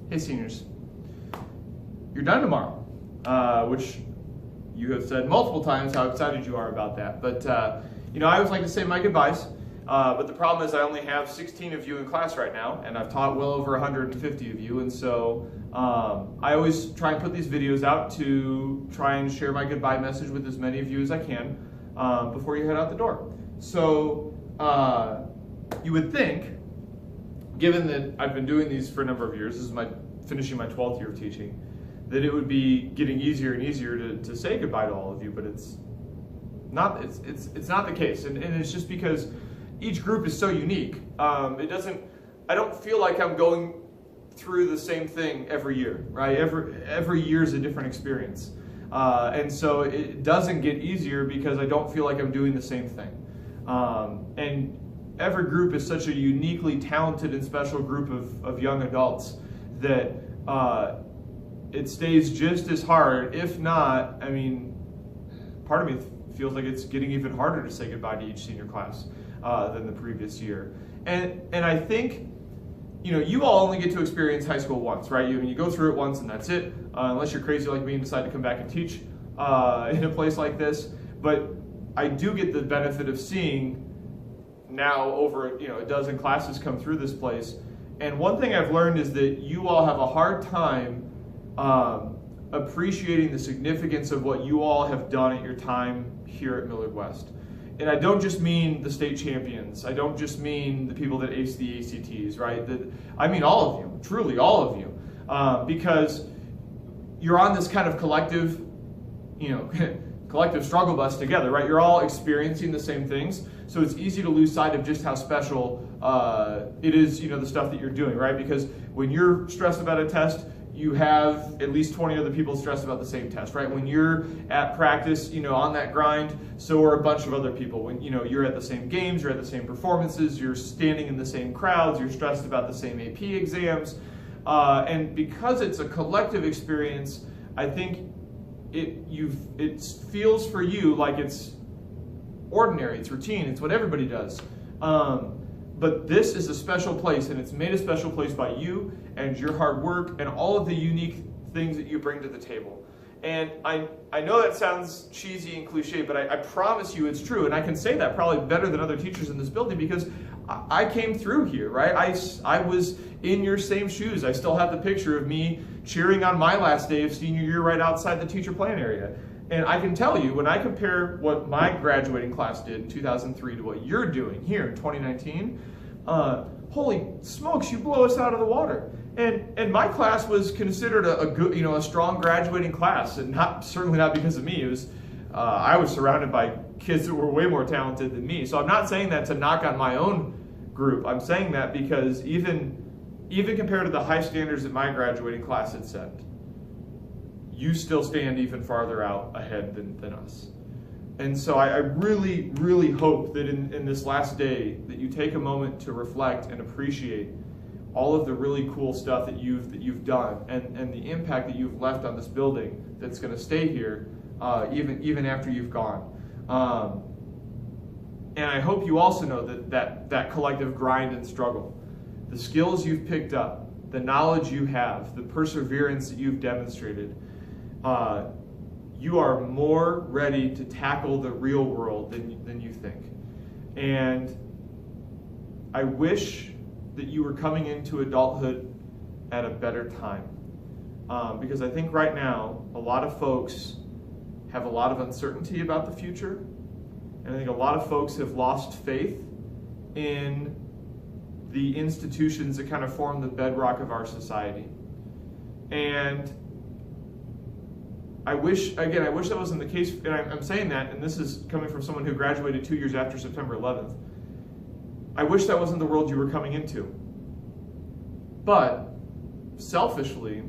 Hey seniors, you're done tomorrow, which you have said multiple times how excited you are about that. But I always like to say my goodbyes, but the problem is I only have 16 of you in class right now, and I've taught well over 150 of you, and so I always try and put these videos out to try and share my goodbye message with as many of you as I can before you head out the door. So you would think, given that I've been doing these for a number of years, this is finishing my 12th year of teaching, that it would be getting easier and easier to say goodbye to all of you, but it's not. It's not the case, and it's just because each group is so unique. I don't feel like I'm going through the same thing every year, right? Every year is a different experience, and so it doesn't get easier because I don't feel like I'm doing the same thing, and every group is such a uniquely talented and special group of young adults that it stays just as hard, if not, part of me feels like it's getting even harder to say goodbye to each senior class than the previous year. And I think, you all only get to experience high school once, right? You go through it once and that's it, unless you're crazy like me and decide to come back and teach in a place like this. But I do get the benefit of seeing now over a dozen classes come through this place, and one thing I've learned is that you all have a hard time appreciating the significance of what you all have done at your time here at Millard West. And I don't just mean the state champions, I don't just mean the people that ace the ACTs, right? I mean all of you, truly all of you, because you're on this kind of collective struggle bus together, right? You're all experiencing the same things, so it's easy to lose sight of just how special it is, the stuff that you're doing, right? Because when you're stressed about a test, you have at least 20 other people stressed about the same test, right? When you're at practice, on that grind, so are a bunch of other people. When you're at the same games, you're at the same performances, you're standing in the same crowds, you're stressed about the same AP exams, and because it's a collective experience, I think it feels for you like it's ordinary, it's routine, it's what everybody does. But this is a special place, and it's made a special place by you and your hard work and all of the unique things that you bring to the table. And I know that sounds cheesy and cliche, but I promise you it's true. And I can say that probably better than other teachers in this building because I came through here, right? I was in your same shoes. I still have the picture of me cheering on my last day of senior year right outside the teacher plan area. And I can tell you, when I compare what my graduating class did in 2003 to what you're doing here in 2019, holy smokes, you blow us out of the water. And my class was considered a good, a strong graduating class, and certainly not because of me. It was I was surrounded by kids that were way more talented than me. So I'm not saying that to knock on my own group. I'm saying that because even compared to the high standards that my graduating class had set, you still stand even farther out ahead than us. And so I really, really hope that in this last day that you take a moment to reflect and appreciate all of the really cool stuff that you've done and the impact that you've left on this building that's going to stay here even after you've gone. And I hope you also know that collective grind and struggle, the skills you've picked up, the knowledge you have, the perseverance that you've demonstrated, you are more ready to tackle the real world than you think. And I wish that you were coming into adulthood at a better time. Because I think right now, a lot of folks have a lot of uncertainty about the future. And I think a lot of folks have lost faith in the institutions that kind of form the bedrock of our society. And I wish that wasn't the case, and I'm saying that, and this is coming from someone who graduated 2 years after September 11th. I wish that wasn't the world you were coming into. But, selfishly,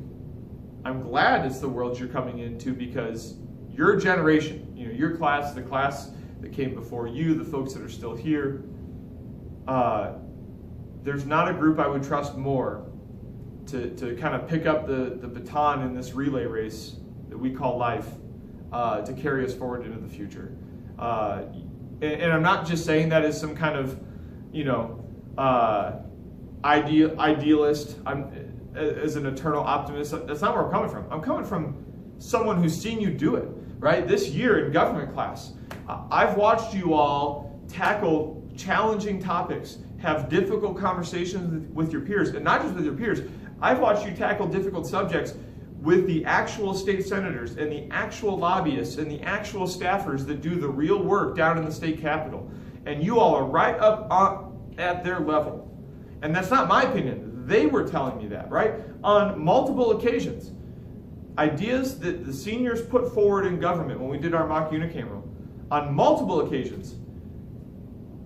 I'm glad it's the world you're coming into because your generation, your class, the class that came before you, the folks that are still here, there's not a group I would trust more to kind of pick up the baton in this relay race that we call life, to carry us forward into the future. And I'm not just saying that as some kind of, idealist. as an eternal optimist. That's not where I'm coming from. I'm coming from someone who's seen you do it, right? This year in government class, I've watched you all tackle challenging topics, have difficult conversations with your peers, and not just with your peers. I've watched you tackle difficult subjects with the actual state senators and the actual lobbyists and the actual staffers that do the real work down in the state capitol. And you all are right up at their level. And that's not my opinion. They were telling me that, right? On multiple occasions. Ideas that the seniors put forward in government when we did our mock unicameral, on multiple occasions,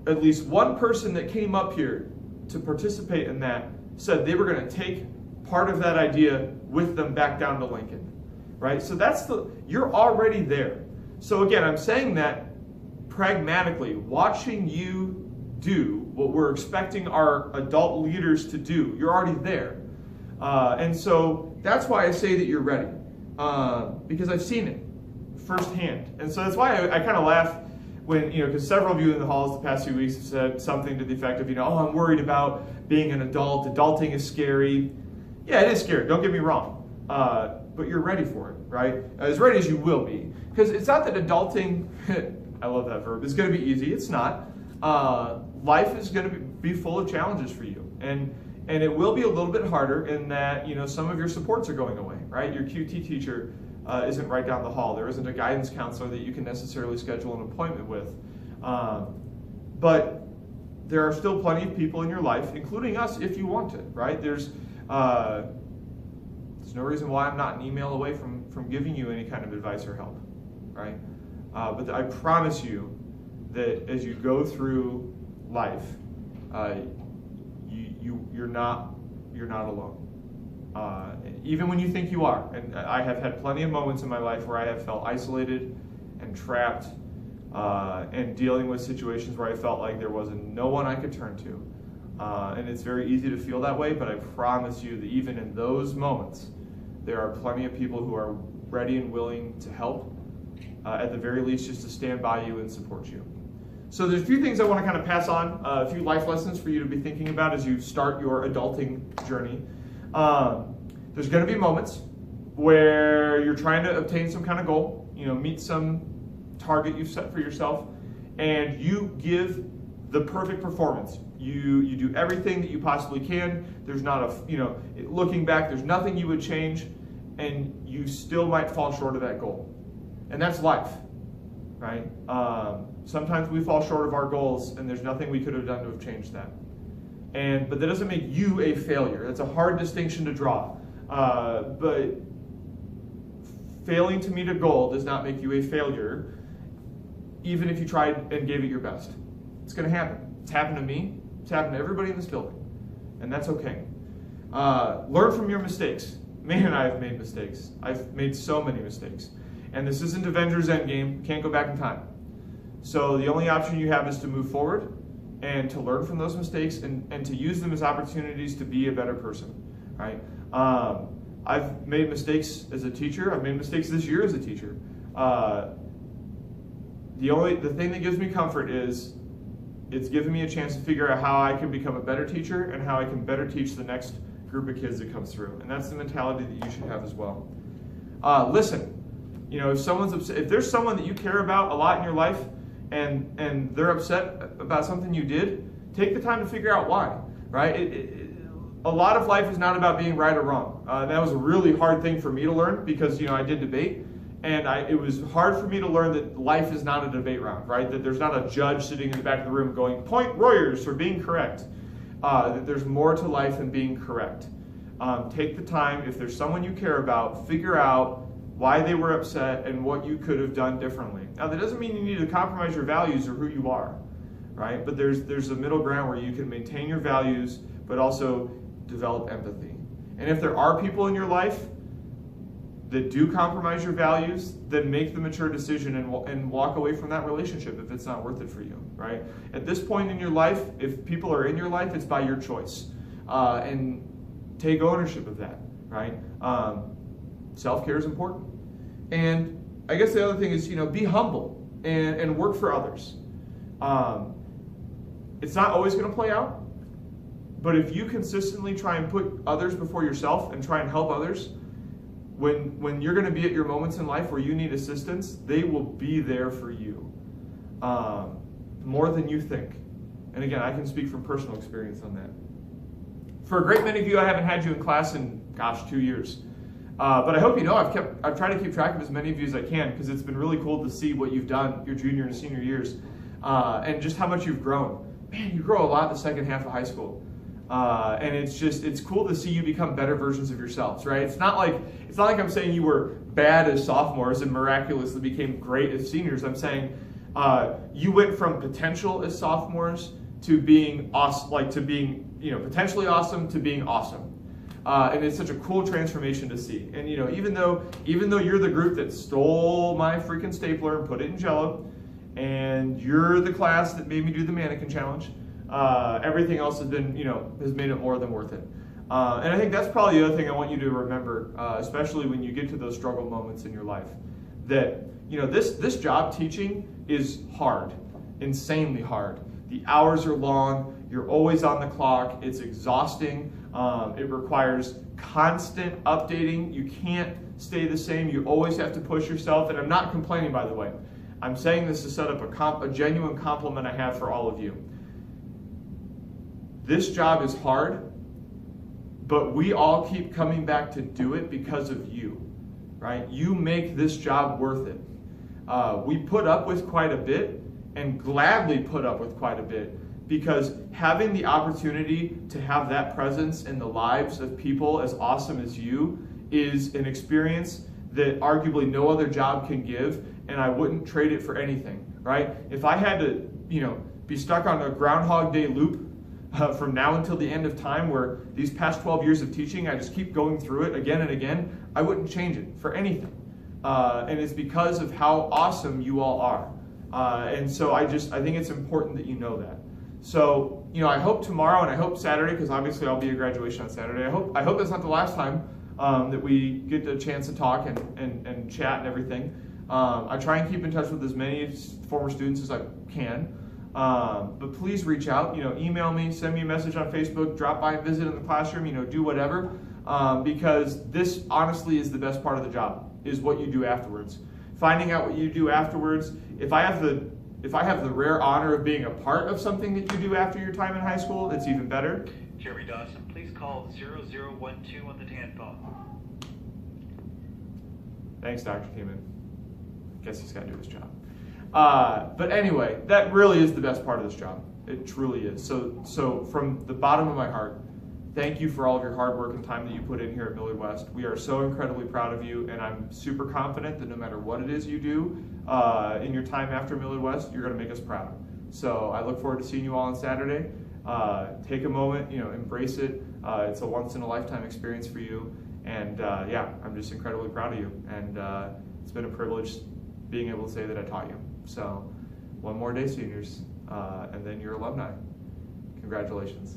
at least one person that came up here to participate in that said they were going to take part of that idea with them back down to Lincoln, right? So you're already there. So again, I'm saying that pragmatically, watching you do what we're expecting our adult leaders to do, you're already there. And so that's why I say that you're ready, because I've seen it firsthand. And so that's why I kind of laugh when, because several of you in the halls the past few weeks have said something to the effect of, oh, I'm worried about being an adult. Adulting is scary. Yeah, it is scary. Don't get me wrong. But you're ready for it, right? As ready as you will be. Because it's not that adulting, I love that verb, is going to be easy. It's not. Life is going to be full of challenges for you. And it will be a little bit harder in that, some of your supports are going away, right? Your QT teacher isn't right down the hall. There isn't a guidance counselor that you can necessarily schedule an appointment with. But there are still plenty of people in your life, including us, if you want it, right? There's no reason why I'm not an email away from giving you any kind of advice or help, right? But I promise you that as you go through life, you're not alone. Even when you think you are. And I have had plenty of moments in my life where I have felt isolated and trapped and dealing with situations where I felt like there wasn't no one I could turn to. And it's very easy to feel that way, but I promise you that even in those moments, there are plenty of people who are ready and willing to help, at the very least just to stand by you and support you. So there's a few things I want to kind of pass on, a few life lessons for you to be thinking about as you start your adulting journey. There's going to be moments where you're trying to obtain some kind of goal, meet some target you've set for yourself, and you give the perfect performance. You do everything that you possibly can. There's not looking back, there's nothing you would change, and you still might fall short of that goal. And that's life, right? Sometimes we fall short of our goals, and there's nothing we could have done to have changed that. But that doesn't make you a failure. That's a hard distinction to draw. But failing to meet a goal does not make you a failure, even if you tried and gave it your best. It's going to happen. It's happened to me. It's happened to everybody in this building. And that's okay. Learn from your mistakes. Man, and I have made mistakes. I've made so many mistakes. And this isn't Avengers Endgame. Can't go back in time. So the only option you have is to move forward and to learn from those mistakes and to use them as opportunities to be a better person, right? I've made mistakes as a teacher. I've made mistakes this year as a teacher. The thing that gives me comfort is it's given me a chance to figure out how I can become a better teacher and how I can better teach the next group of kids that comes through. And that's the mentality that you should have as well. Listen, if there's someone that you care about a lot in your life and they're upset about something you did, take the time to figure out why, right? A lot of life is not about being right or wrong. That was a really hard thing for me to learn because, I did debate. And it was hard for me to learn that life is not a debate round, right? That there's not a judge sitting in the back of the room going, point Royers for being correct. That there's more to life than being correct. Take the time, if there's someone you care about, figure out why they were upset and what you could have done differently. Now, that doesn't mean you need to compromise your values or who you are, right? But there's a middle ground where you can maintain your values, but also develop empathy. And if there are people in your life that do compromise your values, then make the mature decision and walk away from that relationship if it's not worth it for you, right? At this point in your life, if people are in your life, it's by your choice. And take ownership of that, right? Self-care is important. And I guess the other thing is, be humble and work for others. It's not always going to play out, But if you consistently try and put others before yourself and try and help others, when you're going to be at your moments in life where you need assistance, they will be there for you more than you think. And again, I can speak from personal experience on that. For a great many of you, I haven't had you in class in, 2 years. But I hope you know I've tried to keep track of as many of you as I can, because it's been really cool to see what you've done your junior and senior years, and just how much you've grown. Man, you grow a lot the second half of high school. And it's cool to see you become better versions of yourselves, right? It's not like I'm saying you were bad as sophomores and miraculously became great as seniors. I'm saying you went from potential as sophomores to being awesome, to being potentially awesome to being awesome. And it's such a cool transformation to see. And even though you're the group that stole my freaking stapler and put it in Jell-O, and you're the class that made me do the mannequin challenge, everything else has been, has made it more than worth it. And I think that's probably the other thing I want you to remember, especially when you get to those struggle moments in your life, that this job teaching is hard, insanely hard. The hours are long. You're always on the clock. It's exhausting. It requires constant updating. You can't stay the same. You always have to push yourself. And I'm not complaining, by the way. I'm saying this to set up a genuine compliment I have for all of you. This job is hard, but we all keep coming back to do it because of you, right? You make this job worth it. We put up with quite a bit, and gladly put up with quite a bit, because having the opportunity to have that presence in the lives of people as awesome as you is an experience that arguably no other job can give, and I wouldn't trade it for anything, right? If I had to, be stuck on a Groundhog Day loop from now until the end of time, where these past 12 years of teaching, I just keep going through it again and again, I wouldn't change it for anything. And it's because of how awesome you all are. And so I think it's important that you know that. So, I hope tomorrow and I hope Saturday, because obviously I'll be at graduation on Saturday. I hope that's not the last time that we get a chance to talk and chat and everything. I try and keep in touch with as many former students as I can. But please reach out, email me, send me a message on Facebook, drop by and visit in the classroom, do whatever. Because this honestly is the best part of the job, is what you do afterwards. Finding out what you do afterwards. If I have the rare honor of being a part of something that you do after your time in high school, it's even better. Jerry Dawson, please call 0012 on the TAN phone. Thanks, Dr. Keeman. Guess he's got to do his job. But anyway, that really is the best part of this job. It truly is. So from the bottom of my heart, thank you for all of your hard work and time that you put in here at Millard West. We are so incredibly proud of you, and I'm super confident that no matter what it is you do in your time after Millard West, you're going to make us proud. So I look forward to seeing you all on Saturday. Take a moment, embrace it. It's a once-in-a-lifetime experience for you. And I'm just incredibly proud of you. And it's been a privilege being able to say that I taught you. So one more day, seniors, and then you're alumni. Congratulations.